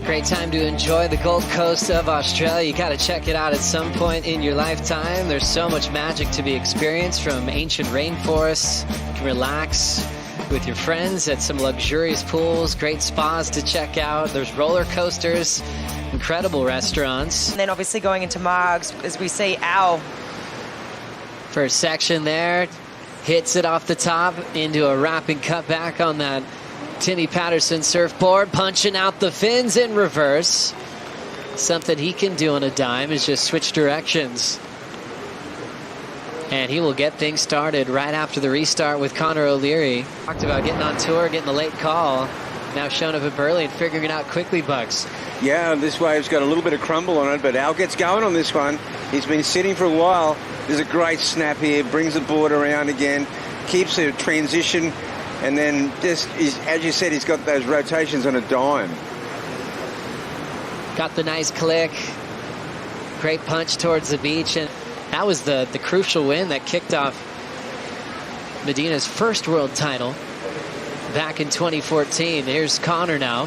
Great time to enjoy the Gold Coast of Australia. You got to check it out at some point in your lifetime. There's so much magic to be experienced from ancient rainforests. You can relax with your friends at some luxurious pools, great spas to check out. There's roller coasters, incredible restaurants. And then obviously going into Margs, as we see Al. First section there, hits it off the top into a wrapping cutback on that Timmy Patterson surfboard, punching out the fins in reverse. Something he can do on a dime is just switch directions. And he will get things started right after the restart with Conor O'Leary. Talked about getting on tour, getting the late call. Now showing up at Burleigh and figuring it out quickly, Bugs. Yeah, this wave's got a little bit of crumble on it, but Al gets going on this one. He's been sitting for a while. There's a great snap here, brings the board around again, keeps the transition, and then just, as you said, he's got those rotations on a dime. Got the nice click. Great punch towards the beach, and that was the crucial win that kicked off Medina's first world title back in 2014. Here's Conor now.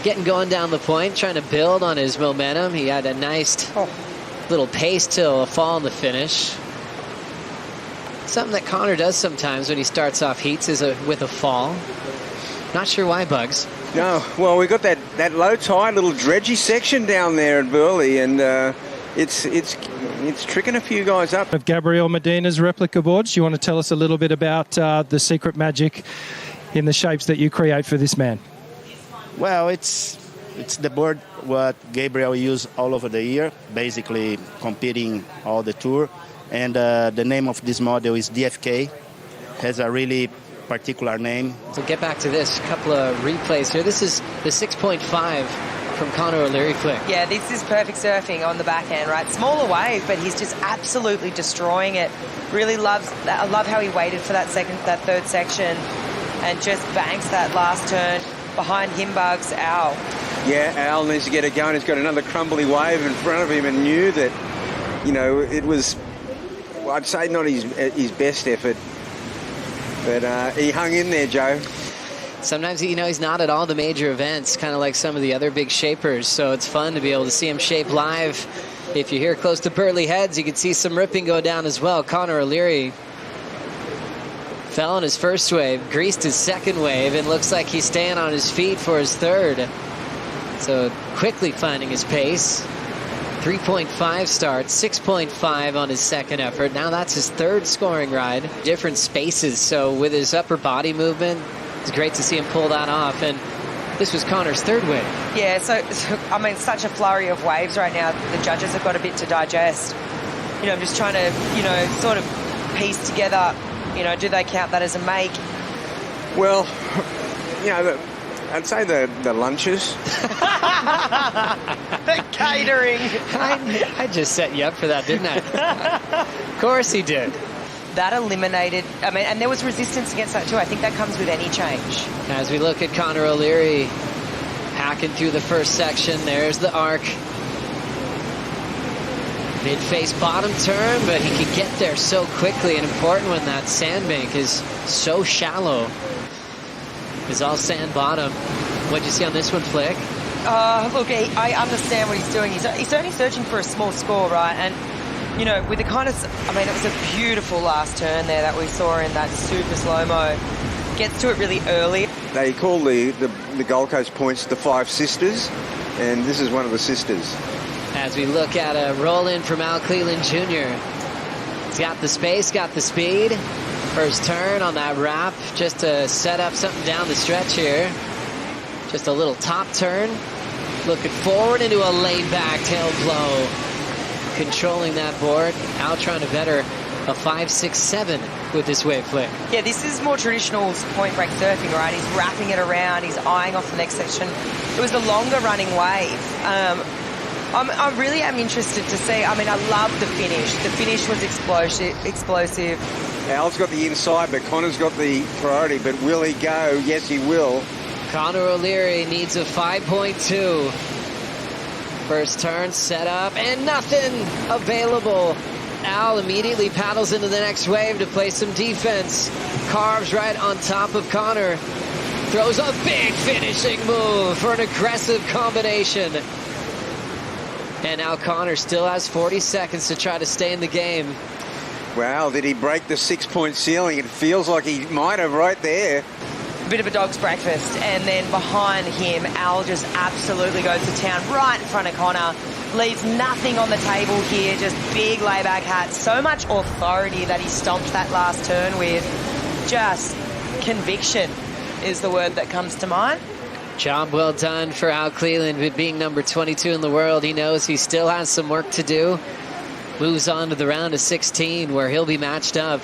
Getting going down the point, trying to build on his momentum. He had a nice little pace till a fall in the finish. Something that Conor does sometimes when he starts off heats is with a fall. Not sure why, Bugs. No, well, we got that low tide, little dredgy section down there at Burleigh, and it's tricking a few guys up. Of Gabriel Medina's replica boards, do you want to tell us a little bit about the secret magic in the shapes that you create for this man? Well, it's the board what Gabriel used all over the year, basically competing all the tour. And the name of this model is DFK. Has a really particular name. So get back to this, a couple of replays here. This is the 6.5 from Conor O'Leary flick. Yeah, this is perfect surfing on the backhand, right? Smaller wave, but he's just absolutely destroying it. Really loves that. I love how he waited for that third section and just banks that last turn. Behind him, Bugs, Al. Yeah, Al needs to get it going. He's got another crumbly wave in front of him and knew that, you know, it was, well, I'd say not his best effort. But he hung in there, Joe. Sometimes, you know, he's not at all the major events, kind of like some of the other big shapers. So it's fun to be able to see him shape live. If you're here close to Burleigh Heads, you can see some ripping go down as well. Conor O'Leary fell on his first wave, greased his second wave, and looks like he's staying on his feet for his third. So quickly finding his pace. 3.5 start, 6.5 on his second effort. Now that's his third scoring ride. Different spaces, so with his upper body movement, it's great to see him pull that off. And this was Conor's third wave. Yeah, so I mean, such a flurry of waves right now. The judges have got a bit to digest. You know, I'm just trying to, you know, sort of piece together, you know, do they count that as a make? Well, you know, I'd say the lunches. The catering. I just set you up for that, didn't I? Of course he did. That eliminated, I mean, and there was resistance against that too. I think that comes with any change. As we look at Conor O'Leary hacking through the first section, there's the arc. Mid-face bottom turn, but he can get there so quickly, and important when that sandbank is so shallow. It's all sand bottom. What'd you see on this one, Flick? Look, I understand what he's doing. He's only searching for a small score, right? And, you know, with the kind of, I mean, it was a beautiful last turn there that we saw in that super slow-mo. Gets to it really early. They call the Gold Coast points the Five Sisters, and this is one of the sisters. As we look at a roll-in from A.Cleland Jr. He's got the space, got the speed. First turn on that wrap, just to set up something down the stretch here. Just a little top turn. Looking forward into a laid-back tail blow. Controlling that board. Al trying to better a 5, 6, 7 with this wave flick. Yeah, this is more traditional point break surfing, right? He's wrapping it around, he's eyeing off the next section. It was the longer running wave. I really am interested to see. I mean, I love the finish. The finish was explosive. Al's got the inside, but Conor's got the priority. But will he go? Yes, he will. Conor O'Leary needs a 5.2. First turn, set up, and nothing available. Al immediately paddles into the next wave to play some defense. Carves right on top of Conor. Throws a big finishing move for an aggressive combination. And now Connor still has 40 seconds to try to stay in the game. Wow, did he break the 6-point ceiling? It feels like he might have right there. Bit of a dog's breakfast, and then behind him, Al just absolutely goes to town right in front of Connor. Leaves nothing on the table here, just big layback hat. So much authority that he stomped that last turn with. Just conviction is the word that comes to mind. Job well done for Al Cleland with being number 22 in the world. He knows he still has some work to do. Moves on to the round of 16 where he'll be matched up